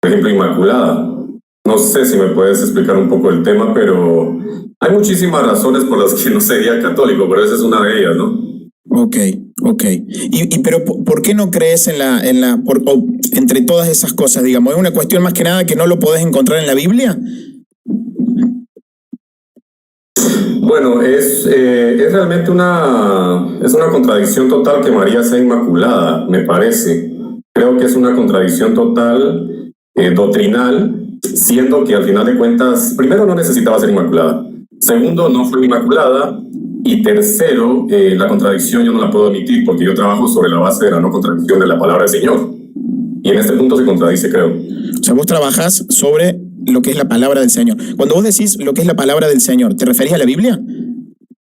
por ejemplo, Inmaculada. No sé si me puedes explicar un poco el tema, pero hay muchísimas razones por las que no sería católico, pero esa es una de ellas, ¿no? Ok. Pero ¿por qué no crees entre todas esas cosas, digamos? ¿Es una cuestión más que nada que no lo podés encontrar en la Biblia? Bueno, es realmente es una contradicción total que María sea inmaculada, me parece. Creo que es una contradicción total, doctrinal, siendo que al final de cuentas, primero, no necesitaba ser inmaculada. Segundo, no fue inmaculada. Y tercero, la contradicción yo no la puedo admitir porque yo trabajo sobre la base de la no contradicción de la palabra del Señor. Y en este punto se contradice, creo. O sea, vos trabajás sobre lo que es la palabra del Señor. Cuando vos decís lo que es la palabra del Señor, ¿te referís a la Biblia?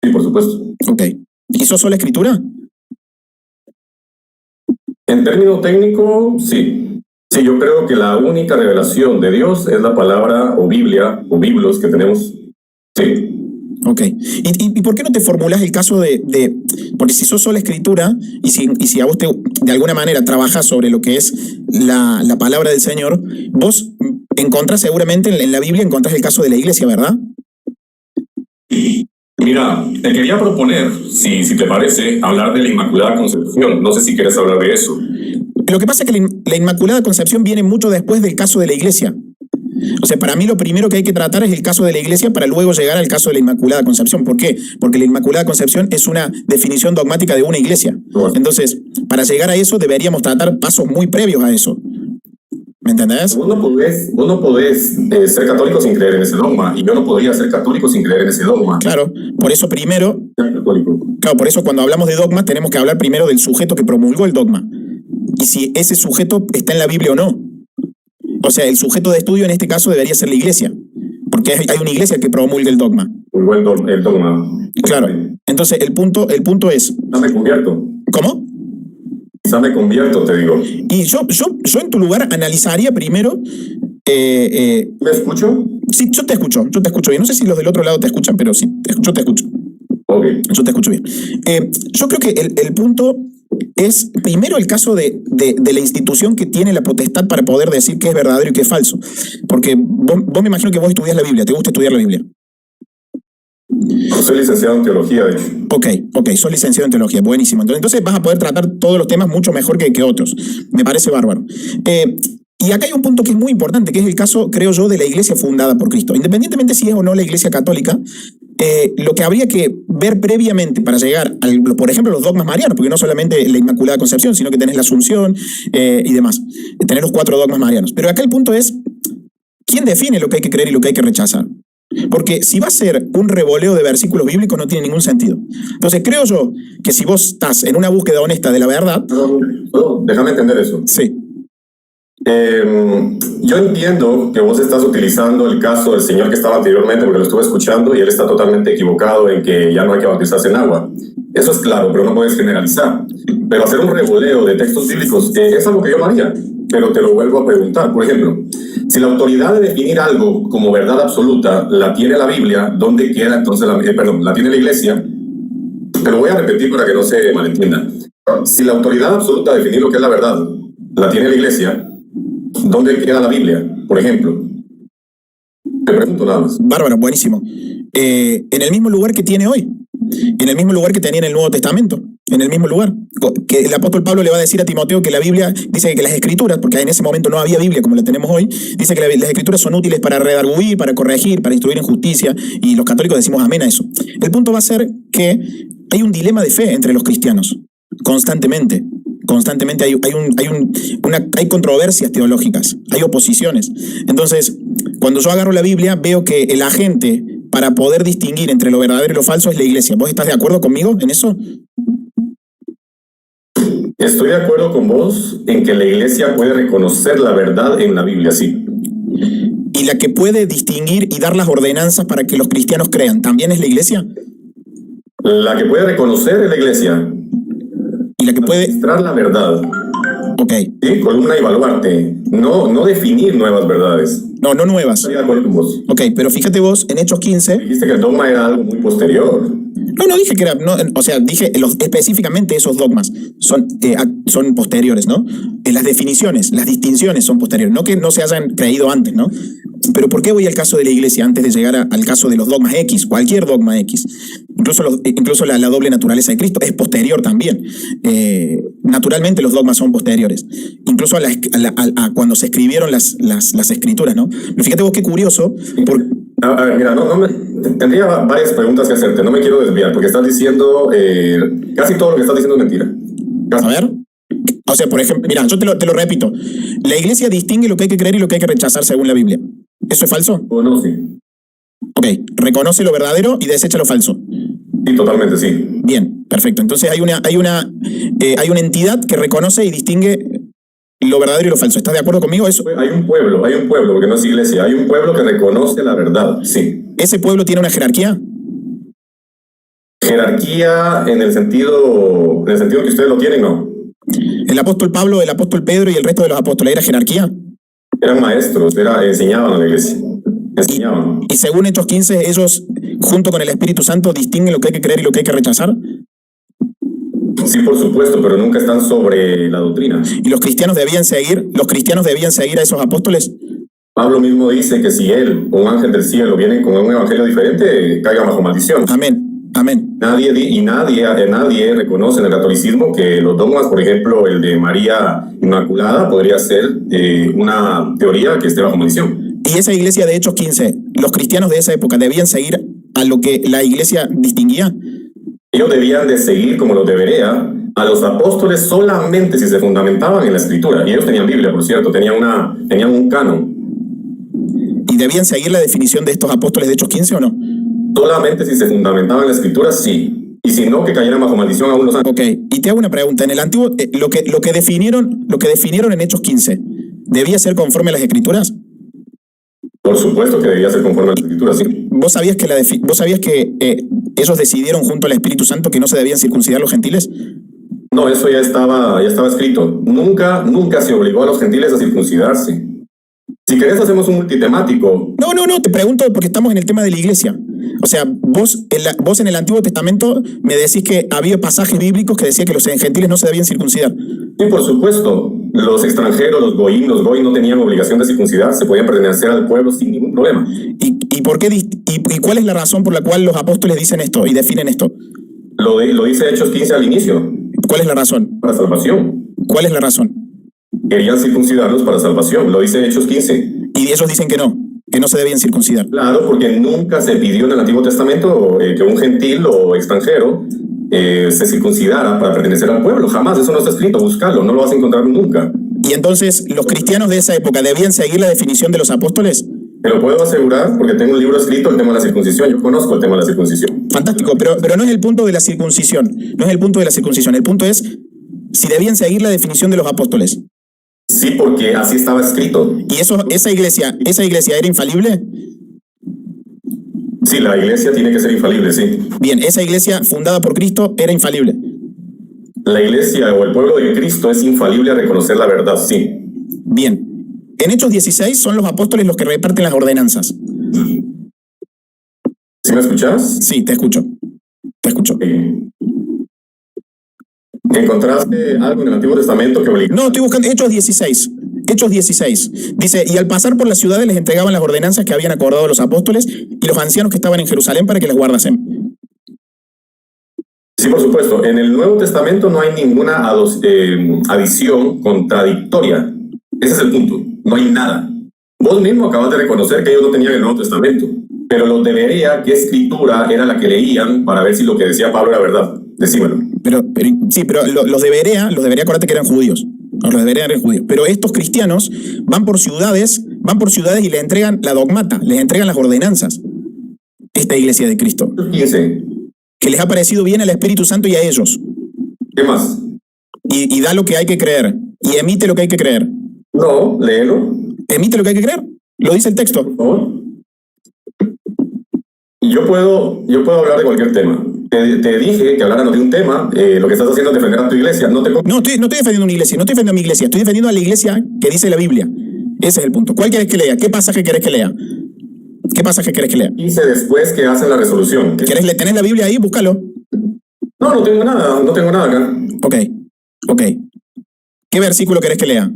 Sí, por supuesto. Ok. ¿Y sos sola escritura? En términos técnicos, sí. Sí, yo creo que la única revelación de Dios es la palabra o Biblia o Biblos que tenemos. Sí. Ok. ¿Y por qué no te formulás el caso porque si sos sola escritura y si a vos de alguna manera trabajás sobre lo que es la palabra del Señor, vos encontrás seguramente en la Biblia, encontrás el caso de la iglesia, ¿verdad? Mira, te quería proponer, si te parece, hablar de la Inmaculada Concepción. No sé si quieres hablar de eso. Lo que pasa es que la Inmaculada Concepción viene mucho después del caso de la iglesia. O sea, para mí lo primero que hay que tratar es el caso de la iglesia para luego llegar al caso de la Inmaculada Concepción. ¿Por qué? Porque la Inmaculada Concepción es una definición dogmática de una iglesia. Entonces, para llegar a eso deberíamos tratar pasos muy previos a eso. ¿Me entendés? Vos no podés ser católico sin creer en ese dogma, y yo no podría ser católico sin creer en ese dogma. Claro, por eso primero... Claro, por eso cuando hablamos de dogma tenemos que hablar primero del sujeto que promulgó el dogma. Y si ese sujeto está en la Biblia o no. O sea, el sujeto de estudio en este caso debería ser la iglesia, porque hay una iglesia que promulga el dogma. El dogma. Claro. Entonces, el punto es... No me convierto. ¿Cómo? Quizá me convierto, te digo. Y yo en tu lugar analizaría primero... ¿Me escucho? Sí, yo te escucho bien. No sé si los del otro lado te escuchan, pero sí, yo te escucho. Ok. Yo te escucho bien. Yo creo que el punto es primero el caso de la institución que tiene la potestad para poder decir qué es verdadero y qué es falso. Porque vos me imagino que vos estudias la Biblia, ¿te gusta estudiar la Biblia? Soy licenciado en teología, de hecho. Ok, sos licenciado en teología, buenísimo. Entonces vas a poder tratar todos los temas mucho mejor que otros. Me parece bárbaro. Y acá hay un punto que es muy importante, que es el caso, creo yo, de la iglesia fundada por Cristo. Independientemente si es o no la iglesia católica, lo que habría que ver previamente para llegar, por ejemplo, los dogmas marianos, porque no solamente la Inmaculada Concepción, sino que tenés la Asunción y demás. Tenés los 4 dogmas marianos. Pero acá el punto es, ¿quién define lo que hay que creer y lo que hay que rechazar? Porque si va a ser un revoleo de versículos bíblicos no tiene ningún sentido. Entonces creo yo que si vos estás en una búsqueda honesta de la verdad... Déjame entender eso. Sí. Yo entiendo que vos estás utilizando el caso del señor que estaba anteriormente, porque lo estuve escuchando y él está totalmente equivocado en que ya no hay que bautizarse en agua. Eso es claro, pero no puedes generalizar. Pero hacer un revoleo de textos bíblicos es algo que yo no haría. Pero te lo vuelvo a preguntar. Por ejemplo, si la autoridad de definir algo como verdad absoluta la tiene la Biblia, ¿dónde queda entonces la tiene la iglesia? Te lo voy a repetir para que no se malentienda. Si la autoridad absoluta de definir lo que es la verdad la tiene la iglesia, ¿dónde queda la Biblia, por ejemplo? Te pregunto nada más. Bárbaro, buenísimo. En el mismo lugar que tiene hoy. En el mismo lugar que tenía en el Nuevo Testamento. En el mismo lugar. Que el apóstol Pablo le va a decir a Timoteo que la Biblia, dice que las escrituras, porque en ese momento no había Biblia como la tenemos hoy, dice que las escrituras son útiles para redarguir, para corregir, para instruir en justicia, y los católicos decimos amén a eso. El punto va a ser que hay un dilema de fe entre los cristianos, constantemente hay controversias teológicas, hay oposiciones. Entonces, cuando yo agarro la Biblia, veo que el agente para poder distinguir entre lo verdadero y lo falso es la iglesia. ¿Vos estás de acuerdo conmigo en eso? Estoy de acuerdo con vos en que la iglesia puede reconocer la verdad en la Biblia, sí. ¿Y la que puede distinguir y dar las ordenanzas para que los cristianos crean, también es la iglesia? La que puede reconocer es la iglesia. ¿Y la que puede administrar la verdad? Ok. Sí, columna y baluarte. No definir nuevas verdades. No nuevas. Estoy de acuerdo con vos. Ok, pero fíjate vos, en Hechos 15... Dijiste que el dogma era algo muy posterior. No dije que era, no, o sea, dije específicamente esos dogmas son posteriores, ¿no? Las definiciones, las distinciones son posteriores, no que no se hayan creído antes, ¿no? Pero ¿por qué voy al caso de la iglesia antes de llegar al caso de los dogmas X, cualquier dogma X? Incluso la doble naturaleza de Cristo es posterior también. Naturalmente los dogmas son posteriores, incluso a cuando se escribieron las escrituras, ¿no? Pero fíjate vos qué curioso. A ver, mira, tendría varias preguntas que hacerte, no me quiero desviar, porque estás diciendo, casi todo lo que estás diciendo es mentira. A ver, o sea, por ejemplo, mira, yo te lo repito, la iglesia distingue lo que hay que creer y lo que hay que rechazar según la Biblia. ¿Eso es falso? No, sí. Ok, reconoce lo verdadero y desecha lo falso. Sí, totalmente, sí. Bien, perfecto. Entonces hay una entidad que reconoce y distingue lo verdadero y lo falso. ¿Estás de acuerdo conmigo? Eso. Hay un pueblo, porque no es iglesia, hay un pueblo que reconoce la verdad, sí. ¿Ese pueblo tiene una jerarquía? Jerarquía en el sentido que ustedes lo tienen, no. El apóstol Pablo, el apóstol Pedro y el resto de los apóstoles, ¿era jerarquía? Eran maestros, enseñaban a la iglesia. Enseñaban. Y según Hechos 15, ellos, junto con el Espíritu Santo, distinguen lo que hay que creer y lo que hay que rechazar. Sí, por supuesto, pero nunca están sobre la doctrina. ¿Y los cristianos debían seguir a esos apóstoles? Pablo mismo dice que si él o un ángel del cielo viene con un evangelio diferente, caiga bajo maldición. Amén. Nadie reconoce en el catolicismo que los dogmas, por ejemplo, el de María Inmaculada, podría ser una teoría que esté bajo maldición. ¿Y esa iglesia de Hechos 15, los cristianos de esa época debían seguir a lo que la iglesia distinguía? Ellos debían de seguir, como los debería, a los apóstoles solamente si se fundamentaban en la escritura. Y ellos tenían Biblia, por cierto, tenían un canon. ¿Y debían seguir la definición de estos apóstoles de Hechos 15 o no? Solamente si se fundamentaban en la escritura, sí. Y si no, que cayeran bajo maldición aún los ángeles. Ok, y te hago una pregunta. En el antiguo, lo que definieron en Hechos 15, ¿debía ser conforme a las escrituras? Por supuesto que debía ser conforme a las escrituras, sí. ¿Vos sabías que ellos decidieron junto al Espíritu Santo que no se debían circuncidar los gentiles? No, eso ya estaba escrito. Nunca se obligó a los gentiles a circuncidarse. Si querés hacemos un multitemático. No, te pregunto porque estamos en el tema de la iglesia. O sea, vos en el Antiguo Testamento me decís que había pasajes bíblicos que decían que los gentiles no se debían circuncidar. Sí, por supuesto. Los extranjeros, los goyim no tenían obligación de circuncidarse, podían pertenecer al pueblo sin ningún problema. ¿Y por qué? ¿Y cuál es la razón por la cual los apóstoles dicen esto y definen esto? Lo dice Hechos 15 al inicio. ¿Cuál es la razón? Para salvación. ¿Cuál es la razón? Querían circuncidarlos para salvación, lo dice Hechos 15. Y ellos dicen que no se debían circuncidar. Claro, porque nunca se pidió en el Antiguo Testamento que un gentil o extranjero se circuncidara para pertenecer al pueblo. Jamás, eso no está escrito, búscalo, no lo vas a encontrar nunca. Y entonces, ¿los cristianos de esa época debían seguir la definición de los apóstoles? Te lo puedo asegurar porque tengo un libro escrito, el tema de la circuncisión. Yo conozco el tema de la circuncisión. Fantástico, pero no es el punto de la circuncisión. No es el punto de la circuncisión. El punto es si debían seguir la definición de los apóstoles. Sí, porque así estaba escrito. ¿Y esa iglesia era infalible? Sí, la iglesia tiene que ser infalible, sí. Bien, esa iglesia fundada por Cristo era infalible. La iglesia o el pueblo de Cristo es infalible a reconocer la verdad, sí. Bien. En Hechos 16 son los apóstoles los que reparten las ordenanzas. ¿Sí me escuchás? Sí, te escucho. ¿Encontraste algo en el Antiguo Testamento que obliga? No, estoy buscando Hechos 16. Hechos 16. Dice, y al pasar por las ciudades les entregaban las ordenanzas que habían acordado los apóstoles y los ancianos que estaban en Jerusalén para que las guardasen. Sí, por supuesto. En el Nuevo Testamento no hay ninguna adición contradictoria. Ese es el punto. No hay nada. Vos mismo acabas de reconocer que ellos no tenían el Nuevo Testamento, pero los debería, ¿qué escritura era la que leían para ver si lo que decía Pablo era verdad? Decímelo. Pero los debería, acuérdate que eran judíos. Los debería eran judíos. Pero estos cristianos van por ciudades y les entregan la dogmata, les entregan las ordenanzas. Esta iglesia de Cristo. 15. Que les ha parecido bien al Espíritu Santo y a ellos. ¿Qué más? Y da lo que hay que creer. Y emite lo que hay que creer. No, léelo. Emite lo que hay que creer. Lo dice el texto. Por favor. Yo puedo hablar de cualquier tema. Te dije que habláramos de un tema. Lo que estás haciendo es defender a tu iglesia. No estoy defendiendo una iglesia. No estoy defendiendo a mi iglesia. Estoy defendiendo a la iglesia que dice la Biblia. Ese es el punto. ¿Cuál querés que lea? ¿Qué pasaje querés que lea? ¿Qué pasaje querés que lea? 15 después que hacen la resolución. ¿Tenés la Biblia ahí? Búscalo. No, no tengo nada acá. Ok. ¿Qué versículo querés que lea?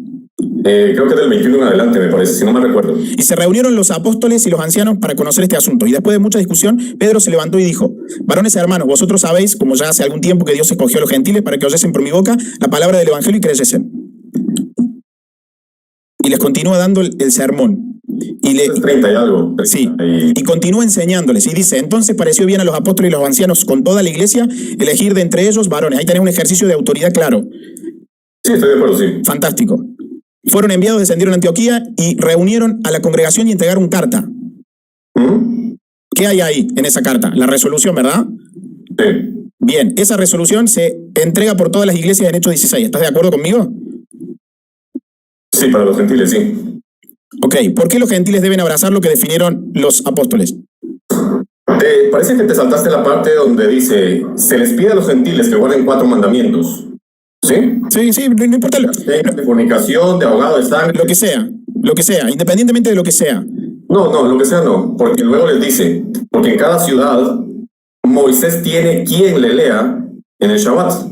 Creo que del 21 en adelante, me parece, si no me recuerdo. Y se reunieron los apóstoles y los ancianos para conocer este asunto. Y después de mucha discusión, Pedro se levantó y dijo: varones y hermanos, vosotros sabéis, como ya hace algún tiempo, que Dios escogió a los gentiles para que oyesen por mi boca la palabra del evangelio y creyesen. Y les continúa dando el sermón. Y 30 y algo. Sí, y continúa enseñándoles. Y dice: entonces pareció bien a los apóstoles y los ancianos con toda la iglesia elegir de entre ellos varones. Ahí tenés un ejercicio de autoridad claro. Sí, estoy de acuerdo, sí. Fantástico. Fueron enviados, descendieron a Antioquía y reunieron a la congregación y entregaron carta. ¿Qué hay ahí en esa carta? La resolución, ¿verdad? Sí. Bien, esa resolución se entrega por todas las iglesias en Hechos 16. ¿Estás de acuerdo conmigo? Sí, para los gentiles, sí. Ok, ¿por qué los gentiles deben abrazar lo que definieron los apóstoles? Parece que te saltaste la parte donde dice: se les pide a los gentiles que guarden 4 mandamientos. ¿Sí? Sí, no importa. De fornicación, de ahogado de sangre. Lo que sea, independientemente de lo que sea. No, lo que sea no, porque luego les dice, porque en cada ciudad Moisés tiene quien le lea en el Shabbat.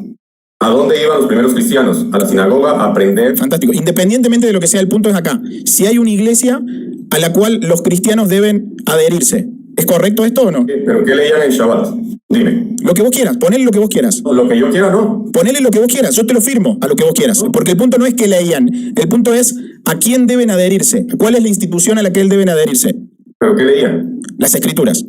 ¿A dónde iban los primeros cristianos? A la sinagoga a aprender. Fantástico. Independientemente de lo que sea, el punto es acá. Si hay una iglesia a la cual los cristianos deben adherirse, ¿es correcto esto o no? ¿Pero qué leían en Shabbat? Dime. Lo que vos quieras, ponele lo que vos quieras. No, lo que yo quiera no. Ponele lo que vos quieras, yo te lo firmo a lo que vos quieras. Porque el punto no es que leían, el punto es a quién deben adherirse, cuál es la institución a la que él deben adherirse. ¿Pero qué leían? Las escrituras.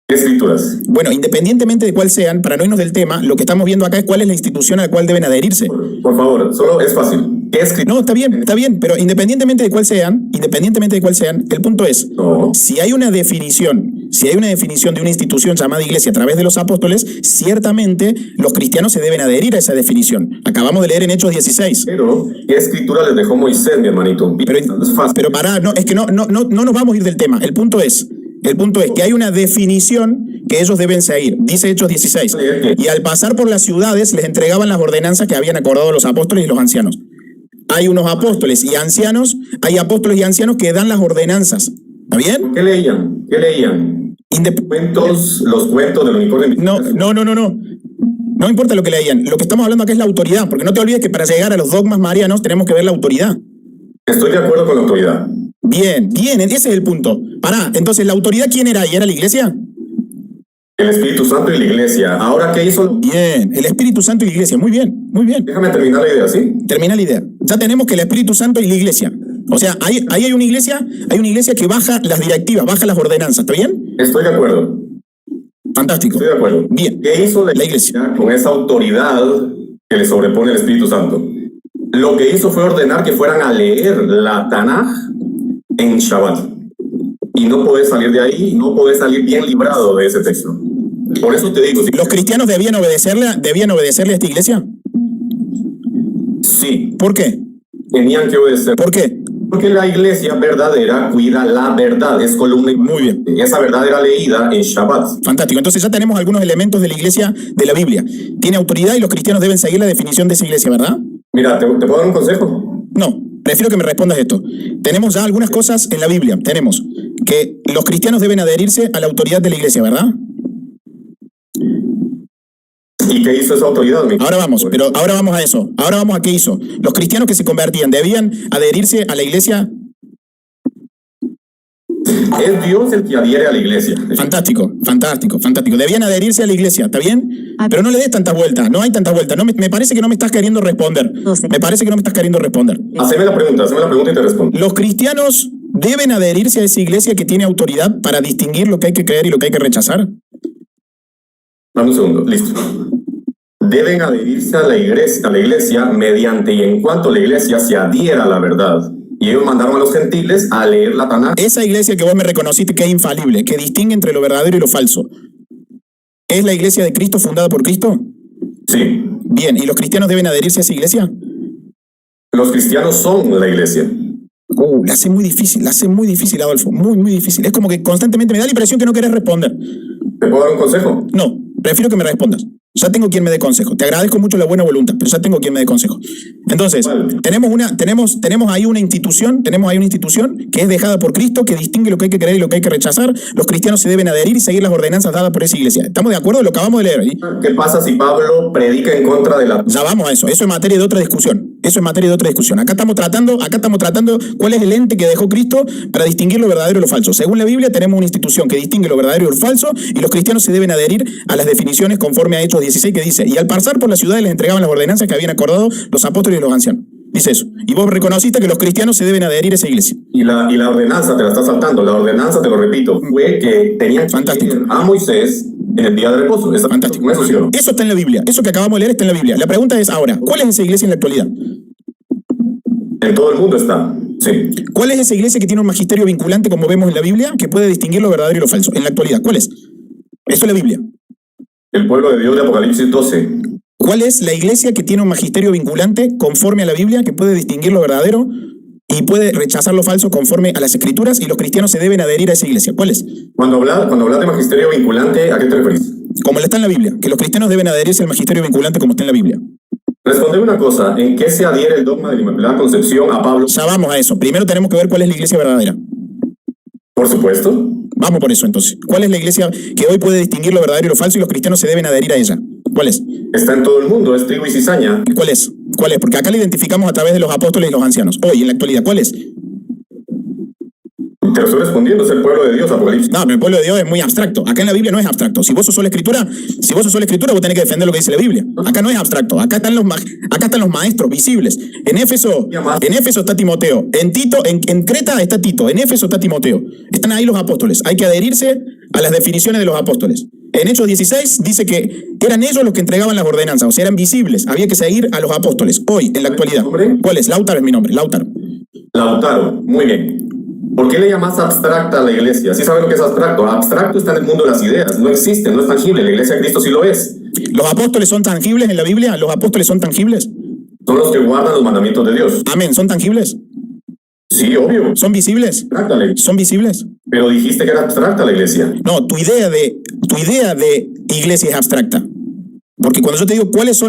¿Qué escrituras? Bueno, independientemente de cuál sean, para no irnos del tema, lo que estamos viendo acá es cuál es la institución a la cual deben adherirse. Por favor, solo es fácil. ¿Qué escritura? No, está bien, pero independientemente de cuál sean, el punto es, No. si hay una definición de una institución llamada iglesia a través de los apóstoles, ciertamente los cristianos se deben adherir a esa definición. Acabamos de leer en Hechos 16. Pero, ¿qué escritura les dejó Moisés, mi hermanito? Pero, es fácil. Pero pará, no, es que no nos vamos a ir del tema. El punto es que hay una definición que ellos deben seguir. Dice Hechos 16. Y al pasar por las ciudades les entregaban las ordenanzas que habían acordado los apóstoles y los ancianos. Hay apóstoles y ancianos que dan las ordenanzas. ¿Está bien? ¿Qué leían? Los cuentos del unicornio. No. No importa lo que leían. Lo que estamos hablando acá es la autoridad, porque no te olvides que para llegar a los dogmas marianos tenemos que ver la autoridad. Estoy de acuerdo con la autoridad. Bien, ese es el punto. Pará, entonces, ¿la autoridad quién era? ¿Y era la iglesia? El Espíritu Santo y la iglesia. ¿Ahora qué hizo? Bien, el Espíritu Santo y la iglesia. Muy bien. Déjame terminar la idea, ¿sí? Termina la idea. Ya tenemos que el Espíritu Santo y la iglesia. O sea, ahí hay una iglesia que baja las directivas, baja las ordenanzas, ¿está bien? Estoy de acuerdo. Fantástico. Estoy de acuerdo. Bien. ¿Qué hizo la iglesia con esa autoridad que le sobrepone el Espíritu Santo? Lo que hizo fue ordenar que fueran a leer la Tanaj en Shabbat. Y no podés salir de ahí, no podés salir bien librado de ese texto. Por eso te digo... ¿Los cristianos debían obedecerle a esta iglesia? Sí. ¿Por qué? Tenían que obedecer. ¿Por qué? Porque la iglesia verdadera cuida la verdad, es columna y... Muy bien. Esa verdad era leída en Shabbat. Fantástico. Entonces ya tenemos algunos elementos de la iglesia de la Biblia. Tiene autoridad y los cristianos deben seguir la definición de esa iglesia, ¿verdad? Mira, ¿te puedo dar un consejo? No, prefiero que me respondas esto. Tenemos ya algunas cosas en la Biblia. Tenemos que los cristianos deben adherirse a la autoridad de la iglesia, ¿verdad? ¿Y qué hizo esa autoridad? Ahora vamos a eso. Ahora vamos a qué hizo. Los cristianos que se convertían, ¿debían adherirse a la iglesia? Es Dios el que adhiere a la iglesia. Fantástico. Debían adherirse a la iglesia, ¿está bien? Pero no le des tantas vueltas, no hay tantas vueltas. No, me parece que no me estás queriendo responder. Haceme la pregunta y te respondo. ¿Los cristianos deben adherirse a esa iglesia que tiene autoridad para distinguir lo que hay que creer y lo que hay que rechazar? Dame un segundo, listo. Deben adherirse a la iglesia mediante y en cuanto la iglesia se adhiera a la verdad. Y ellos mandaron a los gentiles a leer la Tanaj. Esa iglesia que vos me reconociste que es infalible, que distingue entre lo verdadero y lo falso, ¿es la iglesia de Cristo fundada por Cristo? Sí. Bien, ¿y los cristianos deben adherirse a esa iglesia? Los cristianos son la iglesia. La hace muy difícil, Adolfo, muy difícil. Es como que constantemente me da la impresión que no querés responder. ¿Te puedo dar un consejo? No, prefiero que me respondas. Ya tengo quien me dé consejo. Te agradezco mucho la buena voluntad, pero ya tengo quien me dé consejo. Entonces, tenemos ahí una institución que es dejada por Cristo, que distingue lo que hay que creer y lo que hay que rechazar. Los cristianos se deben adherir y seguir las ordenanzas dadas por esa iglesia. ¿Estamos de acuerdo? Lo acabamos de leer ahí. ¿Qué pasa si Pablo predica en contra de la... Ya vamos a eso. Eso es materia de otra discusión. Acá estamos tratando cuál es el ente que dejó Cristo para distinguir lo verdadero y lo falso. Según la Biblia, tenemos una institución que distingue lo verdadero y lo falso, y los cristianos se deben adherir a las definiciones conforme a Hechos 16, que dice: y al pasar por la ciudad les entregaban las ordenanzas que habían acordado los apóstoles y los ancianos. Dice eso. Y vos reconociste que los cristianos se deben adherir a esa iglesia. Y la ordenanza, te la estás saltando. La ordenanza, te lo repito, fue que tenían que Fantástico. a Moisés en el día de reposo. Fantástico. Eso, ¿sí o no? Eso está en la Biblia. Eso que acabamos de leer está en la Biblia. La pregunta es ahora, ¿cuál es esa iglesia en la actualidad? En todo el mundo está. Sí. ¿Cuál es esa iglesia que tiene un magisterio vinculante, como vemos en la Biblia, que puede distinguir lo verdadero y lo falso? En la actualidad, ¿cuál es? Eso es la Biblia. El pueblo de Dios de Apocalipsis 12. ¿Cuál es la iglesia que tiene un magisterio vinculante conforme a la Biblia, que puede distinguir lo verdadero y puede rechazar lo falso conforme a las Escrituras, y los cristianos se deben adherir a esa iglesia? ¿Cuál es? Cuando hablas de magisterio vinculante, ¿a qué te referís? Como está en la Biblia, que los cristianos deben adherirse al magisterio vinculante como está en la Biblia. Responde una cosa, ¿en qué se adhiere el dogma de la Inmaculada Concepción a Pablo? Ya vamos a eso. Primero tenemos que ver cuál es la iglesia verdadera. Por supuesto. Vamos por eso entonces. ¿Cuál es la iglesia que hoy puede distinguir lo verdadero y lo falso y los cristianos se deben adherir a ella? ¿Cuál es? Está en todo el mundo, es trigo y cizaña. ¿Cuál es? ¿Cuál es? Porque acá la identificamos a través de los apóstoles y los ancianos. Hoy, en la actualidad, ¿cuál es? Te lo estoy respondiendo, es el pueblo de Dios, Apocalipsis. No, pero el pueblo de Dios es muy abstracto. Acá en la Biblia no es abstracto. Si vos sos solo escritura, vos tenés que defender lo que dice la Biblia. Acá no es abstracto. Acá están los maestros visibles. En Éfeso está Timoteo. En Tito, en Creta está Tito. En Éfeso está Timoteo. Están ahí los apóstoles. Hay que adherirse a las definiciones de los apóstoles. En Hechos 16 dice que eran ellos los que entregaban las ordenanzas, o sea, eran visibles. Había que seguir a los apóstoles. Hoy, en la actualidad. ¿Cuál es? Lautaro es mi nombre. Lautaro, muy bien. ¿Por qué le llamas abstracta a la iglesia? ¿Sí sabes lo que es abstracto? Abstracto está en el mundo de las ideas, no existe, no es tangible. La iglesia de Cristo sí lo es. ¿Los apóstoles son tangibles en la Biblia? ¿Los apóstoles son tangibles? Son los que guardan los mandamientos de Dios. Amén. ¿Son tangibles? Sí, obvio. ¿Son visibles? Abstractale. ¿Son visibles? Pero dijiste que era abstracta la iglesia. No, tu idea de iglesia es abstracta. Porque cuando yo te digo cuál es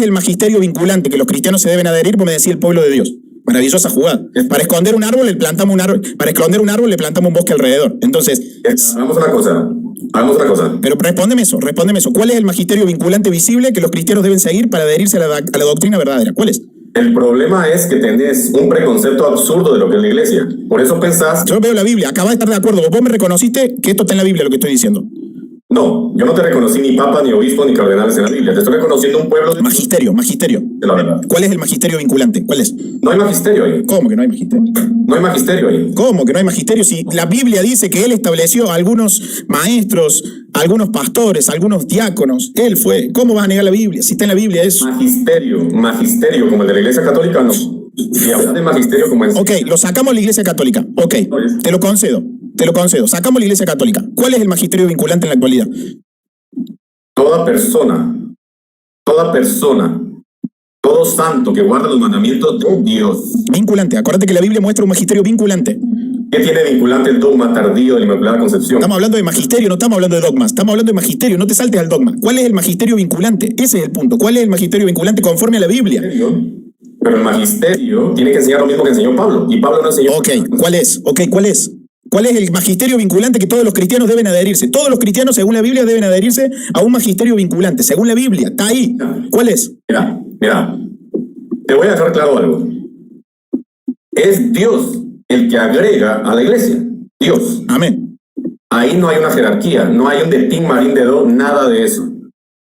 el magisterio vinculante que los cristianos se deben adherir, vos me decís el pueblo de Dios. Maravillosa jugada. Para esconder un árbol le plantamos le plantamos un bosque alrededor. Entonces, hagamos una cosa. Pero respóndeme eso. ¿Cuál es el magisterio vinculante visible que los cristianos deben seguir para adherirse a la doctrina verdadera? ¿Cuál es? El problema es que tenés un preconcepto absurdo de lo que es la iglesia. Por eso pensás... Yo veo la Biblia, acabas de estar de acuerdo. Vos me reconociste que esto está en la Biblia, lo que estoy diciendo. No, yo no te reconocí ni papa, ni obispo, ni cardenales en la Biblia. Te estoy reconociendo un pueblo... Magisterio. De la verdad. ¿Cuál es el magisterio vinculante? ¿Cuál es? No hay magisterio ahí. ¿Cómo que no hay magisterio? No hay magisterio ahí. ¿Cómo que no hay magisterio? Si la Biblia dice que él estableció a algunos maestros, a algunos pastores, a algunos diáconos. Él fue. ¿Cómo vas a negar la Biblia? Si está en la Biblia eso. Magisterio como el de la iglesia católica, no. Si hablas de magisterio como el... Ok, lo sacamos de la iglesia católica. Ok, te lo concedo. Sacamos la iglesia católica. ¿Cuál es el magisterio vinculante en la actualidad? Toda persona, todo santo que guarda los mandamientos de Dios. Vinculante. Acuérdate que la Biblia muestra un magisterio vinculante. ¿Qué tiene vinculante el dogma tardío de la Inmaculada Concepción? Estamos hablando de magisterio, no estamos hablando de dogmas. Estamos hablando de magisterio, no te saltes al dogma. ¿Cuál es el magisterio vinculante? Ese es el punto. ¿Cuál es el magisterio vinculante conforme a la Biblia? Pero el magisterio tiene que enseñar lo mismo que enseñó Pablo. Y Pablo no enseñó... ¿Cuál es? ¿Cuál es el magisterio vinculante que todos los cristianos deben adherirse? Todos los cristianos, según la Biblia, deben adherirse a un magisterio vinculante. Según la Biblia, está ahí. ¿Cuál es? Mira, te voy a dejar claro algo. Es Dios el que agrega a la iglesia. Dios. Amén. Ahí no hay una jerarquía, no hay un de Tim Marín de Do, nada de eso.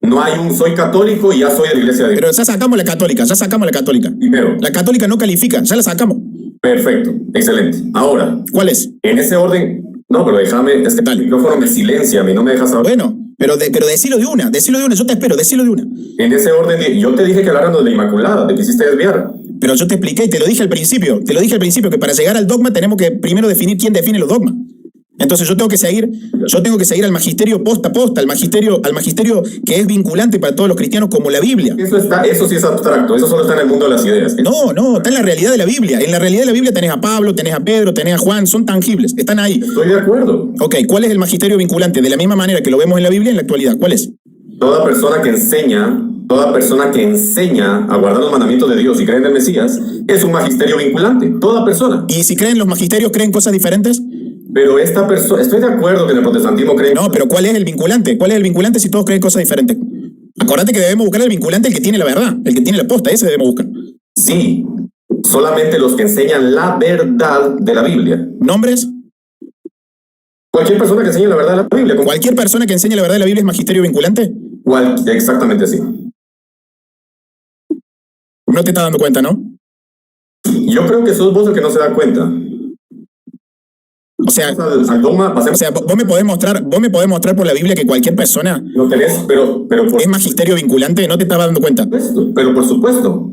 No hay un soy católico y ya soy de la iglesia de Dios. Pero ya sacamos la católica. Primero. La católica no califica, ya la sacamos. Perfecto, excelente. Ahora, ¿cuál es? En ese orden, no, pero déjame, es que el micrófono me silencia, a mí no me dejas hablar. Bueno, pero decilo de una, yo te espero, decilo de una. En ese orden, yo te dije que hablaran de la Inmaculada, te quisiste desviar. Pero yo te expliqué y te lo dije al principio, que para llegar al dogma tenemos que primero definir quién define los dogmas. Entonces yo tengo que seguir al magisterio posta a posta, al magisterio que es vinculante para todos los cristianos como la Biblia. Eso sí es abstracto, eso solo está en el mundo de las ideas. No, está en la realidad de la Biblia. En la realidad de la Biblia tenés a Pablo, tenés a Pedro, tenés a Juan, son tangibles, están ahí. Estoy de acuerdo. Ok, ¿cuál es el magisterio vinculante? De la misma manera que lo vemos en la Biblia en la actualidad, ¿cuál es? Toda persona que enseña a guardar los mandamientos de Dios y cree en el Mesías es un magisterio vinculante. Toda persona. Y si creen los magisterios, ¿creen cosas diferentes? Pero esta persona, estoy de acuerdo que en el protestantismo creen. No, pero ¿cuál es el vinculante? ¿Cuál es el vinculante si todos creen cosas diferentes? Acordate que debemos buscar el vinculante, el que tiene la verdad, el que tiene la posta, ese debemos buscar. Sí, solamente los que enseñan la verdad de la Biblia. ¿Nombres? Cualquier persona que enseñe la verdad de la Biblia. ¿Cualquier persona que enseñe la verdad de la Biblia es magisterio vinculante? Exactamente así. No te estás dando cuenta, ¿no? Yo creo que sos vos el que no se da cuenta. O sea, al dogma, vos me podés mostrar por la Biblia que cualquier persona lo tenés, pero es magisterio vinculante, no te estabas dando cuenta. Pero por supuesto,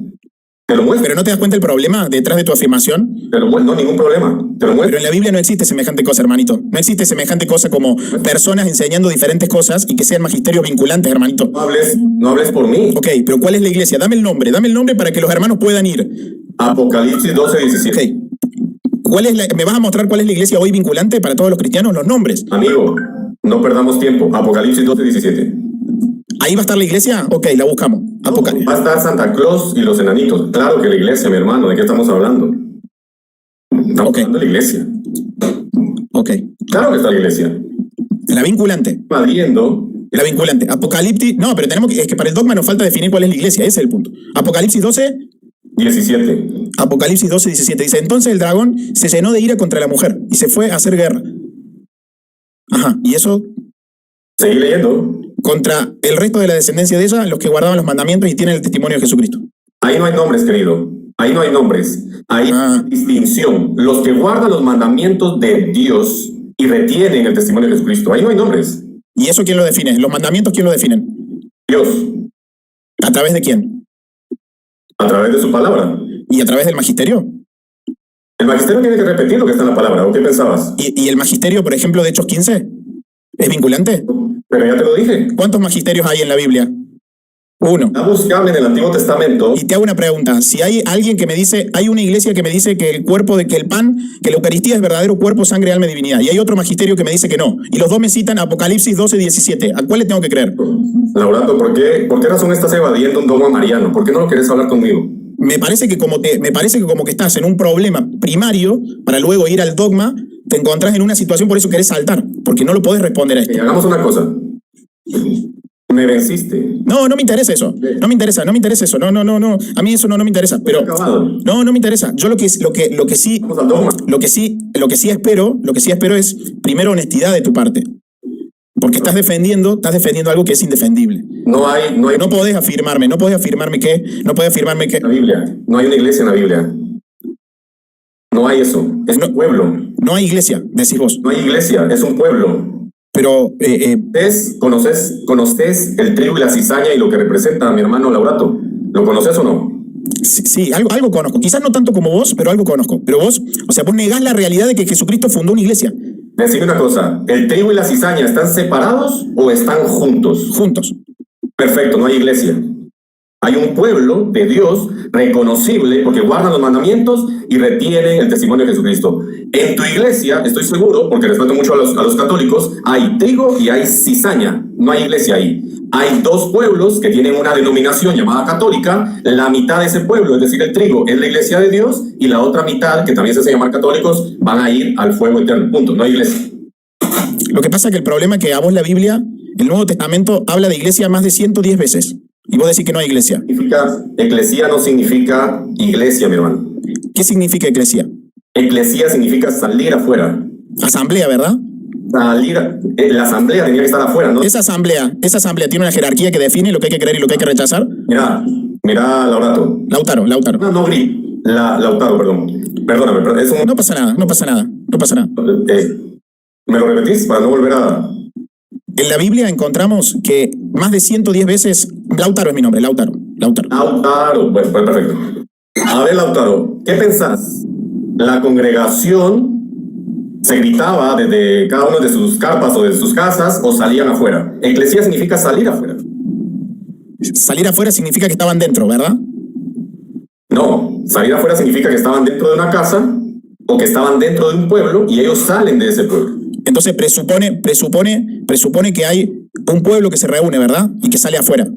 te lo muestro. Pero no te das cuenta el problema detrás de tu afirmación. No, ningún problema. Te lo muestro. Pero en la Biblia no existe semejante cosa, hermanito. No existe semejante cosa como personas enseñando diferentes cosas y que sean magisterios vinculantes, hermanito. No hables por mí. Ok, pero ¿cuál es la iglesia? Dame el nombre para que los hermanos puedan ir. Apocalipsis 12:17. Ok. ¿Me vas a mostrar cuál es la iglesia hoy vinculante para todos los cristianos? Los nombres. Amigo, no perdamos tiempo. Apocalipsis 12:17. ¿Ahí va a estar la iglesia? Ok, la buscamos. Apocalipsis. Va a estar Santa Claus y los enanitos. Claro que la iglesia, mi hermano. ¿De qué estamos hablando? Estamos hablando de la iglesia. Ok. Claro que está la iglesia. La vinculante. Invadiendo. La vinculante. Apocalipsis. No, pero es que para el dogma nos falta definir cuál es la iglesia. Ese es el punto. Apocalipsis 12:17. Apocalipsis 12:17 dice: entonces el dragón se llenó de ira contra la mujer y se fue a hacer guerra. Ajá, y eso. Seguí leyendo. Contra el resto de la descendencia de ella, los que guardaban los mandamientos y tienen el testimonio de Jesucristo. Ahí no hay nombres, querido. Ahí no hay nombres. Hay distinción. Los que guardan los mandamientos de Dios y retienen el testimonio de Jesucristo. Ahí no hay nombres. ¿Y eso quién lo define? ¿Los mandamientos quién lo definen? Dios. ¿A través de quién? A través de su palabra. ¿Y a través del magisterio? El magisterio tiene que repetir lo que está en la palabra. ¿O qué pensabas? ¿Y el magisterio, por ejemplo, de Hechos 15? ¿Es vinculante? Pero ya te lo dije. ¿Cuántos magisterios hay en la Biblia? Uno. Está buscable en el Antiguo Testamento. Y te hago una pregunta. Si hay alguien que me dice, hay una iglesia que me dice que el pan, que la Eucaristía es verdadero cuerpo, sangre, alma y divinidad. Y hay otro magisterio que me dice que no. Y los dos me citan Apocalipsis 12:17. ¿A cuál le tengo que creer? Laurato, ¿por qué razón estás evadiendo un dogma mariano? ¿Por qué no lo querés hablar conmigo? Me parece que como que estás en un problema primario para luego ir al dogma, te encontrás en una situación, por eso querés saltar, porque no lo podés responder a esto. Hagamos una cosa. Me venciste. No me interesa eso. No me interesa eso. No. A mí eso no me interesa. Pero no me interesa. Yo lo que sí espero es primero honestidad de tu parte. Porque estás defendiendo algo que es indefendible. No podés afirmarme que. La Biblia. No hay una iglesia en la Biblia. No hay eso. Es un pueblo. No hay iglesia, decís vos. No hay iglesia, es un pueblo. Pero ¿Conoces el trigo y la cizaña y lo que representa, mi hermano Laurato? ¿Lo conoces o no? Sí, algo conozco. Quizás no tanto como vos, pero algo conozco. Pero vos negás la realidad de que Jesucristo fundó una iglesia. Decime una cosa, ¿el trigo y la cizaña están separados o están juntos? Juntos. Perfecto, no hay iglesia. Hay un pueblo de Dios reconocible porque guardan los mandamientos y retienen el testimonio de Jesucristo. En tu iglesia, estoy seguro, porque respeto mucho a los católicos, hay trigo y hay cizaña. No hay iglesia ahí. Hay dos pueblos que tienen una denominación llamada católica. La mitad de ese pueblo, es decir, el trigo, es la iglesia de Dios, y la otra mitad, que también se hace llamar católicos, van a ir al fuego eterno. Punto. No hay iglesia. Lo que pasa es que el problema es que a vos la Biblia, el Nuevo Testamento, habla de iglesia más de 110 veces. Y vos decís que no hay iglesia. Eclesía no significa iglesia, mi hermano. ¿Qué significa eclesía? Eclesía significa salir afuera. Asamblea, ¿verdad? La asamblea tenía que estar afuera, ¿no? Esa asamblea tiene una jerarquía que define lo que hay que creer y lo que hay que rechazar. Mira, Laurato. Lautaro. No, Lautaro, perdón. Perdóname, pero No pasa nada. ¿Me lo repetís para no volver a...? En la Biblia encontramos que más de 110 veces... Lautaro es mi nombre, Lautaro. Bueno, perfecto. A ver, Lautaro, ¿qué pensás? La congregación se gritaba desde cada uno de sus carpas o de sus casas o salían afuera. Eclesía significa salir afuera. Salir afuera significa que estaban dentro, ¿verdad? No, salir afuera significa que estaban dentro de una casa o que estaban dentro de un pueblo y ellos salen de ese pueblo. Entonces presupone que hay un pueblo que se reúne, ¿verdad? Y que sale afuera.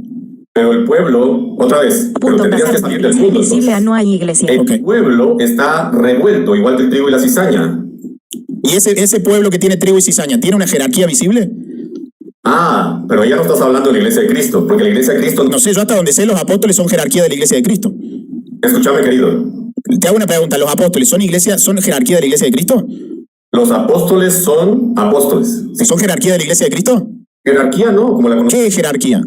Pero el pueblo, otra vez, pero tendrías que salir del mundo. Visible, no hay iglesia. El pueblo está revuelto, igual que el trigo y la cizaña. ¿Y ese pueblo que tiene trigo y cizaña, tiene una jerarquía visible? Ah, pero ya no estás hablando de la iglesia de Cristo, porque la iglesia de Cristo... No sé, yo hasta donde sé, los apóstoles son jerarquía de la iglesia de Cristo. Escúchame, querido. Te hago una pregunta, ¿los apóstoles son jerarquía de la iglesia de Cristo? Los apóstoles son apóstoles. ¿Son jerarquía de la iglesia de Cristo? Jerarquía no, como la conocemos. ¿Qué es jerarquía?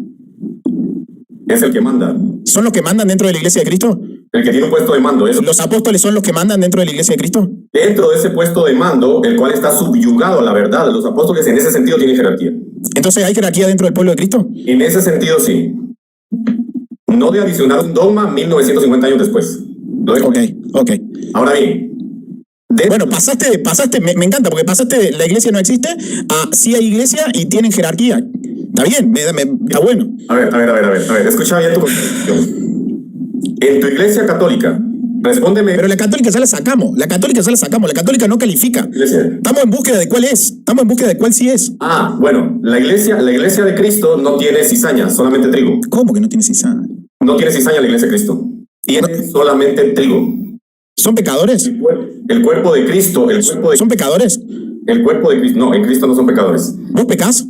Es el que manda. ¿Son los que mandan dentro de la iglesia de Cristo? El que tiene un puesto de mando. Eso. ¿Los apóstoles son los que mandan dentro de la iglesia de Cristo? Dentro de ese puesto de mando, el cual está subyugado a la verdad, los apóstoles en ese sentido tienen jerarquía. Entonces, ¿hay jerarquía dentro del pueblo de Cristo? En ese sentido, sí. No de adicionar un dogma 1950 años después. Lo dejo. Ok. Ahora bien. Bueno, pasaste, me encanta, porque pasaste de la iglesia no existe a sí hay iglesia y tienen jerarquía. Está bien, está bueno. A ver, escucha bien tu concepción. En tu iglesia católica, respóndeme. Pero la católica ya la sacamos, la católica no califica. Iglesia. Estamos en búsqueda de cuál es, estamos en búsqueda de cuál sí es. Ah, bueno, la iglesia de Cristo no tiene cizaña, solamente trigo. ¿Cómo que no tiene cizaña? No tiene cizaña la iglesia de Cristo. Tiene solamente trigo. ¿Son pecadores? El cuerpo de Cristo, ¿Son pecadores? El cuerpo de Cristo, no, en Cristo no son pecadores. ¿Vos pecás? El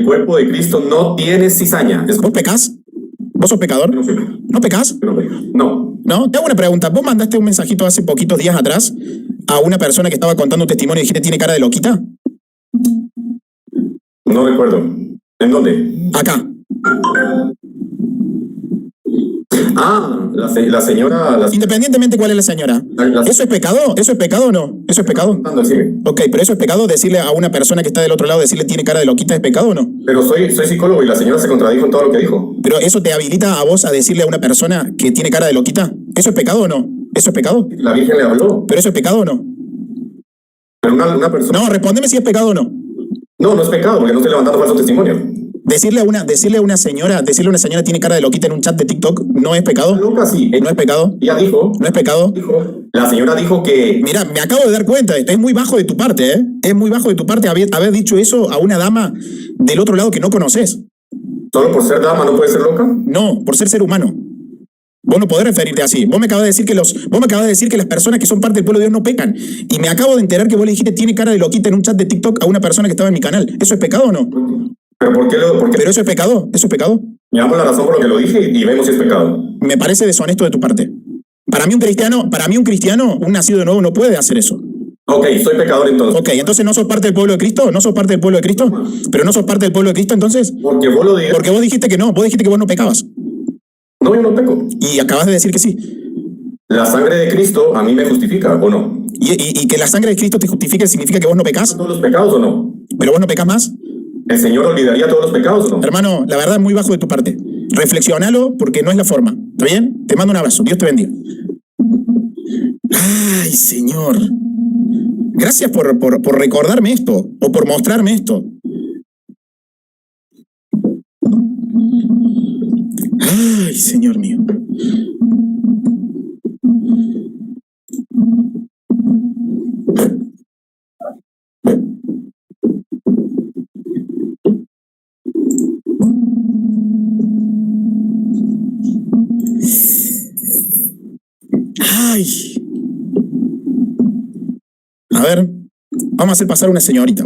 cuerpo de Cristo no tiene cizaña. ¿Vos pecás? ¿Vos sos pecador? ¿No pecás? No. No, te hago una pregunta. ¿Vos mandaste un mensajito hace poquitos días atrás a una persona que estaba contando un testimonio y dijiste tiene cara de loquita? No recuerdo. ¿En dónde? Acá. Ah, la señora... Independientemente cuál es la señora. ¿Eso es pecado? ¿Eso es pecado o no? ¿Eso es pecado? Ok, pero eso es pecado, decirle a una persona que está del otro lado, decirle tiene cara de loquita, ¿es pecado o no? Pero soy psicólogo y la señora se contradijo en todo lo que dijo. Pero eso te habilita a vos a decirle a una persona que tiene cara de loquita. ¿Eso es pecado o no? ¿Eso es pecado? La Virgen le habló. ¿Pero eso es pecado o no? Pero una persona... No, respóndeme si es pecado o no. No es pecado porque no estoy levantando falso testimonio. Decirle a una señora tiene cara de loquita en un chat de TikTok, ¿no es pecado? Loca, sí. ¿No es pecado? Ella dijo. ¿No es pecado? La señora dijo que... Mira, me acabo de dar cuenta, es muy bajo de tu parte, ¿eh? Es muy bajo de tu parte haber dicho eso a una dama del otro lado que no conoces. ¿Solo por ser dama no puede ser loca? No, por ser humano. Vos no podés referirte así. Vos me acabas de decir que las personas que son parte del pueblo de Dios no pecan. Y me acabo de enterar que vos le dijiste tiene cara de loquita en un chat de TikTok a una persona que estaba en mi canal. ¿Eso es pecado o no? ¿Pero por qué? Pero eso es pecado, eso es pecado. Me damos la razón por lo que lo dije y vemos si es pecado. Me parece deshonesto de tu parte. Para mí un cristiano, un nacido de nuevo no puede hacer eso. Ok, soy pecador entonces. Ok, entonces no sos parte del pueblo de Cristo, no sos parte del pueblo de Cristo, pero no sos parte del pueblo de Cristo entonces. Porque vos lo digas. Porque vos dijiste que no, vos dijiste que vos no pecabas. No, yo no peco. Y acabas de decir que sí. La sangre de Cristo a mí me justifica, ¿o no? Y que la sangre de Cristo te justifique significa que vos no pecás. ¿Todos los pecados o no? ¿Pero vos no pecás más? ¿El Señor olvidaría todos los pecados o no? Hermano, la verdad es muy bajo de tu parte. Reflexionalo porque no es la forma. ¿Está bien? Te mando un abrazo. Dios te bendiga. Ay, Señor. Gracias por recordarme esto o por mostrarme esto. Ay, Señor mío. Ay. A ver, vamos a hacer pasar una señorita.